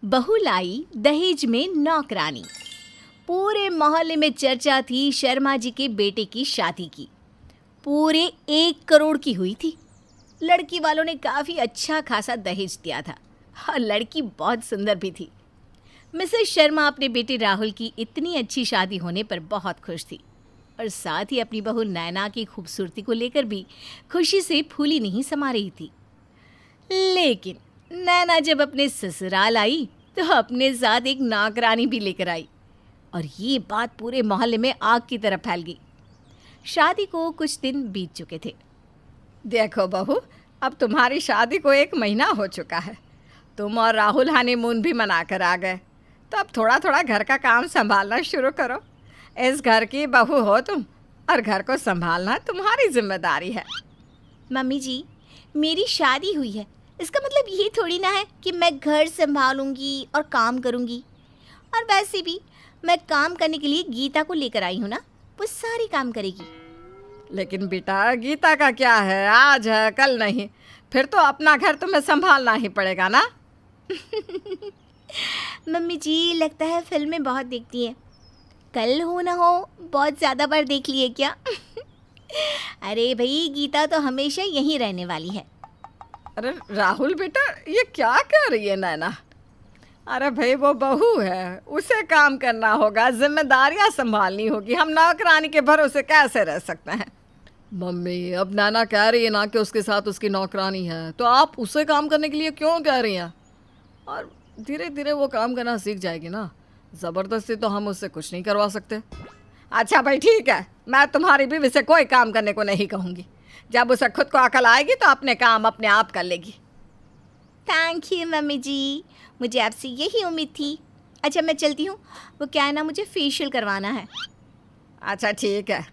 बहू लाई दहेज में नौकरानी। पूरे मोहल्ले में चर्चा थी शर्मा जी के बेटे की शादी की। पूरे 1 करोड़ की हुई थी। लड़की वालों ने काफ़ी अच्छा खासा दहेज दिया था और लड़की बहुत सुंदर भी थी। मिसेस शर्मा अपने बेटे राहुल की इतनी अच्छी शादी होने पर बहुत खुश थी और साथ ही अपनी बहू नैना की खूबसूरती को लेकर भी खुशी से फूली नहीं समा रही थी। लेकिन नैना जब अपने ससुराल आई तो अपने साथ एक नौकरानी भी लेकर आई और ये बात पूरे मोहल्ले में आग की तरह फैल गई। शादी को कुछ दिन बीत चुके थे। देखो बहू, अब तुम्हारी शादी को 1 महीना हो चुका है। तुम और राहुल हनीमून भी मना कर आ गए, तो अब थोड़ा थोड़ा घर का काम संभालना शुरू करो। इस घर की बहू हो तुम और घर को संभालना तुम्हारी जिम्मेदारी है। मम्मी जी, मेरी शादी हुई है, इसका मतलब ये थोड़ी ना है कि मैं घर संभालूंगी और काम करूंगी। और वैसे भी मैं काम करने के लिए गीता को लेकर आई हूँ ना, वो सारी काम करेगी। लेकिन बेटा, गीता का क्या है, आज है कल नहीं, फिर तो अपना घर तुम्हें संभालना ही पड़ेगा ना। मम्मी जी, लगता है फिल्में बहुत देखती है। कल हो ना हो बहुत ज़्यादा बार देख लिए क्या? अरे भाई, गीता तो हमेशा यहीं रहने वाली है। अरे राहुल बेटा, ये क्या कह रही है नैना? अरे भाई, वो बहू है, उसे काम करना होगा, जिम्मेदारियां संभालनी होगी। हम नौकरानी के भरोसे कैसे रह सकते हैं? मम्मी, अब नैना कह रही है ना कि उसके साथ उसकी नौकरानी है, तो आप उसे काम करने के लिए क्यों कह रही हैं? और धीरे धीरे वो काम करना सीख जाएगी ना। ज़बरदस्ती तो हम उससे कुछ नहीं करवा सकते। अच्छा भाई, ठीक है, मैं तुम्हारी बीवी से कोई काम करने को नहीं कहूँगी। जब उसे खुद को अकल आएगी तो अपने काम अपने आप कर लेगी। थैंक यू मम्मी जी, मुझे आपसे यही उम्मीद थी। अच्छा, मैं चलती हूँ, वो क्या है ना, मुझे फेशियल करवाना है। अच्छा ठीक है,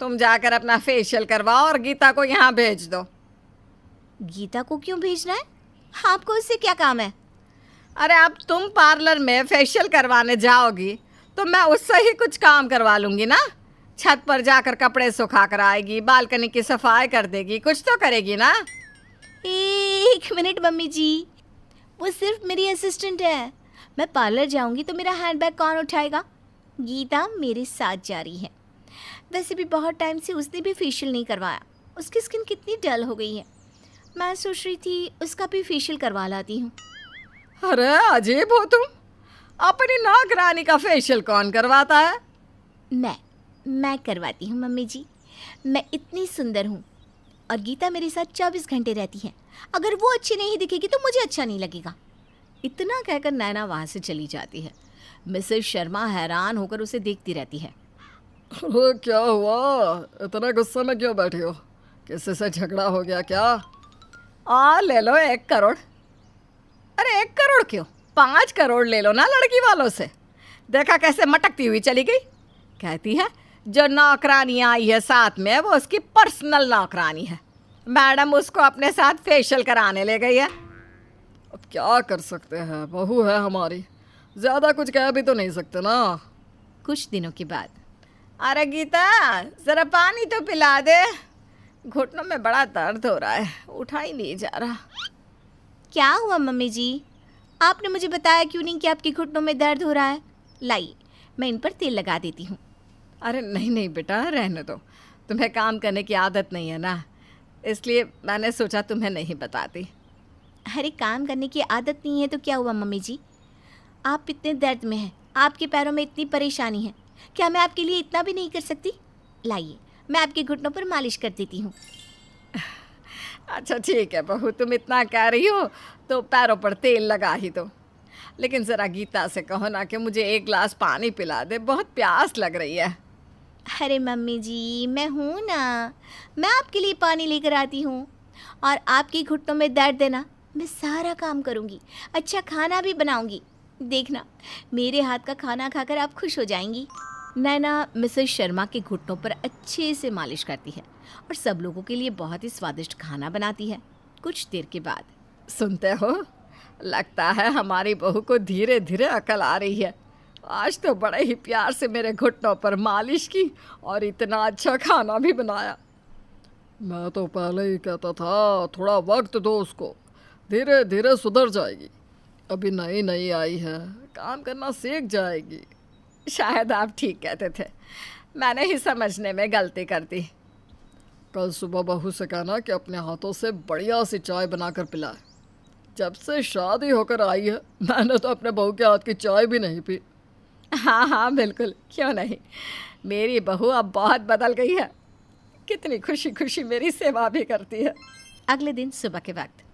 तुम जाकर अपना फेशियल करवाओ और गीता को यहाँ भेज दो। गीता को क्यों भेजना है? आपको उससे क्या काम है? अरे अब तुम पार्लर में फेशियल करवाने जाओगी तो मैं उससे ही कुछ काम करवा लूँगी ना। छत पर जाकर कपड़े सुखा कर आएगी, बालकनी की सफाई कर देगी, कुछ तो करेगी ना। 1 मिनट मम्मी जी, वो सिर्फ मेरी असिस्टेंट है। मैं पार्लर जाऊंगी तो मेरा हैंडबैग कौन उठाएगा? गीता मेरे साथ जा रही है। वैसे भी बहुत टाइम से उसने भी फेशियल नहीं करवाया। उसकी स्किन कितनी डल हो गई है। मैं सोच रही थी उसका भी फेशियल करवा लाती हूँ। अरे अजीब हो तुम, अपनी नौकरानी का फेशियल कौन करवाता है? मैं करवाती हूँ मम्मी जी। मैं इतनी सुंदर हूँ और गीता मेरे साथ 24 घंटे रहती है। अगर वो अच्छी नहीं दिखेगी तो मुझे अच्छा नहीं लगेगा। इतना कहकर नैना वहाँ से चली जाती है। मिसेस शर्मा हैरान होकर उसे देखती रहती है। अरे क्या हुआ, इतना गुस्से में क्यों बैठी हो? किसी से झगड़ा हो गया क्या? ले लो 1 करोड़। अरे 1 करोड़ क्यों, 5 करोड़ ले लो ना लड़की वालों से। देखा कैसे मटकती हुई चली गई। कहती है जो नौकरानी आई है साथ में वो उसकी पर्सनल नौकरानी है। मैडम उसको अपने साथ फेशियल कराने ले गई है। अब क्या कर सकते हैं, बहू है हमारी, ज़्यादा कुछ कह भी तो नहीं सकते ना। कुछ दिनों के बाद, अरे गीता, ज़रा पानी तो पिला दे, घुटनों में बड़ा दर्द हो रहा है, उठा ही नहीं जा रहा। क्या हुआ मम्मी जी? आपने मुझे बताया क्यों नहीं कि आपके घुटनों में दर्द हो रहा है? लाइए, मैं इन पर तेल लगा देती हूँ। अरे नहीं नहीं बेटा, रहने दो, तुम्हें काम करने की आदत नहीं है ना, इसलिए मैंने सोचा तुम्हें नहीं बताती। अरे काम करने की आदत नहीं है तो क्या हुआ मम्मी जी? आप इतने दर्द में हैं, आपके पैरों में इतनी परेशानी है, क्या मैं आपके लिए इतना भी नहीं कर सकती? लाइए, मैं आपके घुटनों पर मालिश कर देती हूँ। अच्छा ठीक है बहू, तुम इतना कह रही हो तो पैरों पर तेल लगा ही दो। लेकिन ज़रा गीता से कहो ना कि मुझे 1 गिलास पानी पिला दे, बहुत प्यास लग रही है। अरे मम्मी जी, मैं हूँ ना, मैं आपके लिए पानी लेकर आती हूँ। और आपके घुटनों में दर्द है ना, मैं सारा काम करूँगी, अच्छा खाना भी बनाऊँगी। देखना, मेरे हाथ का खाना खाकर आप खुश हो जाएंगी। नैना मिसेस शर्मा के घुटनों पर अच्छे से मालिश करती है और सब लोगों के लिए बहुत ही स्वादिष्ट खाना बनाती है। कुछ देर के बाद, सुनते हो, लगता है हमारी बहू को धीरे धीरे अकल आ रही है। आज तो बड़े ही प्यार से मेरे घुटनों पर मालिश की और इतना अच्छा खाना भी बनाया। मैं तो पहले ही कहता था, थोड़ा वक्त दो उसको, धीरे धीरे सुधर जाएगी। अभी नई नई आई है, काम करना सीख जाएगी। शायद आप ठीक कहते थे, मैंने ही समझने में गलती कर दी। कल सुबह बहू से कहना कि अपने हाथों से बढ़िया सी चाय बनाकर पिलाए। जब से शादी होकर आई है मैंने तो अपने बहू के हाथ की चाय भी नहीं पी। हाँ हाँ बिल्कुल, क्यों नहीं। मेरी बहू अब बहुत बदल गई है, कितनी खुशी खुशी मेरी सेवा भी करती है। अगले दिन सुबह के वक्त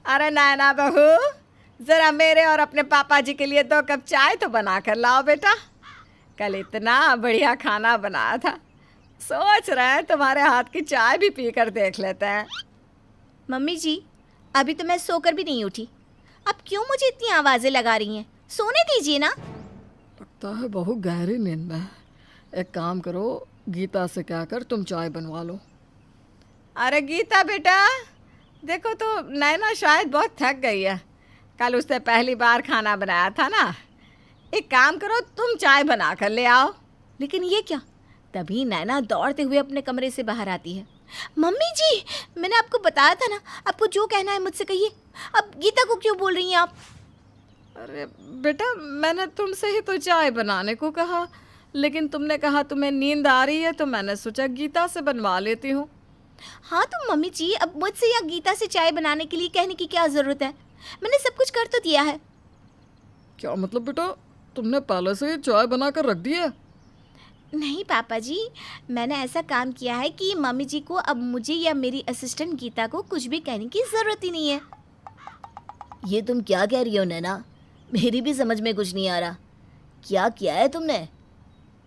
अरे नैना बहू, ज़रा मेरे और अपने पापा जी के लिए 2 कप चाय तो बना कर लाओ बेटा। कल इतना बढ़िया खाना बनाया था, सोच रहे हैं तुम्हारे हाथ की चाय भी पी कर देख लेते हैं। मम्मी जी, अभी तो मैं सोकर भी नहीं उठी, अब क्यों मुझे इतनी आवाज़ें लगा रही हैं? सोने दीजिए ना। लगता है बहू गहरी नींद में है। एक काम करो, गीता से कहकर तुम चाय बनवा लो। अरे गीता बेटा, देखो तो नैना शायद बहुत थक गई है, कल उसने पहली बार खाना बनाया था ना। एक काम करो, तुम चाय बना कर ले आओ। लेकिन ये क्या? तभी नैना दौड़ते हुए अपने कमरे से बाहर आती है। मम्मी जी, मैंने आपको बताया था ना, आपको जो कहना है मुझसे कहिए। अब गीता को क्यों बोल रही हैं आप? अरे बेटा, मैंने तुमसे ही तो चाय बनाने को कहा, लेकिन तुमने कहा तुम्हें नींद आ रही है, तो मैंने सोचा गीता से बनवा लेती हूँ। हाँ तो मम्मी जी, अब मुझसे या गीता से चाय बनाने के लिए कहने की क्या ज़रूरत है? मैंने सब कुछ कर तो दिया है। क्या मतलब बेटा, तुमने पहले से ही चाय बनाकर रख दी है? नहीं पापा जी, मैंने ऐसा काम किया है कि मम्मी जी को अब मुझे या मेरी असिस्टेंट गीता को कुछ भी कहने की ज़रूरत ही नहीं है। ये तुम क्या कह रही हो नैना? मेरी भी समझ में कुछ नहीं आ रहा। क्या किया है तुमने?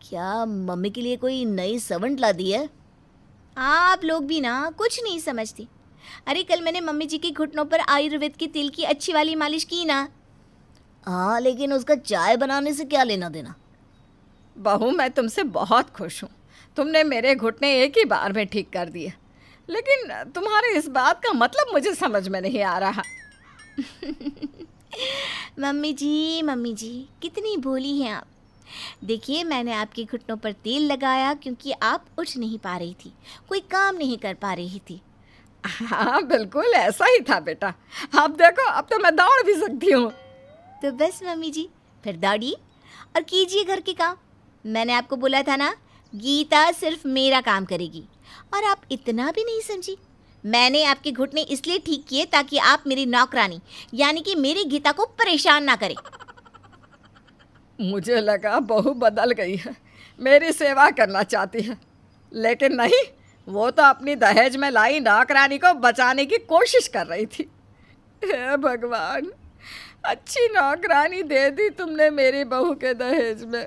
क्या मम्मी के लिए कोई नई सर्वेंट ला दी है? आप लोग भी ना कुछ नहीं समझती। अरे कल मैंने मम्मी जी के घुटनों पर आयुर्वेद के तेल की अच्छी वाली मालिश की ना। हाँ, लेकिन उसका चाय बनाने से क्या लेना देना? बहू, मैं तुमसे बहुत खुश हूँ, तुमने मेरे घुटने एक ही बार में ठीक कर दिए, लेकिन तुम्हारे इस बात का मतलब मुझे समझ में नहीं आ रहा। मम्मी जी कितनी भोली हैं आप। देखिए, मैंने आपके घुटनों पर तेल लगाया क्योंकि आप उठ नहीं पा रही थी, कोई काम नहीं कर पा रही थी। हाँ बिल्कुल ऐसा ही था बेटा। अब देखो, अब तो मैं दौड़ भी सकती हूँ। तो बस मम्मी जी, फिर दौड़िए और कीजिए घर के काम। मैंने आपको बोला था ना, गीता सिर्फ मेरा काम करेगी, और आप इतना भी नहीं समझी। मैंने आपके घुटने इसलिए ठीक किए ताकि आप मेरी नौकरानी यानी कि मेरी गीता को परेशान ना करें। मुझे लगा बहू बदल गई है, मेरी सेवा करना चाहती है, लेकिन नहीं, वो तो अपनी दहेज में लाई नौकरानी को बचाने की कोशिश कर रही थी। हे भगवान, अच्छी नौकरानी दे दी तुमने मेरी बहू के दहेज में।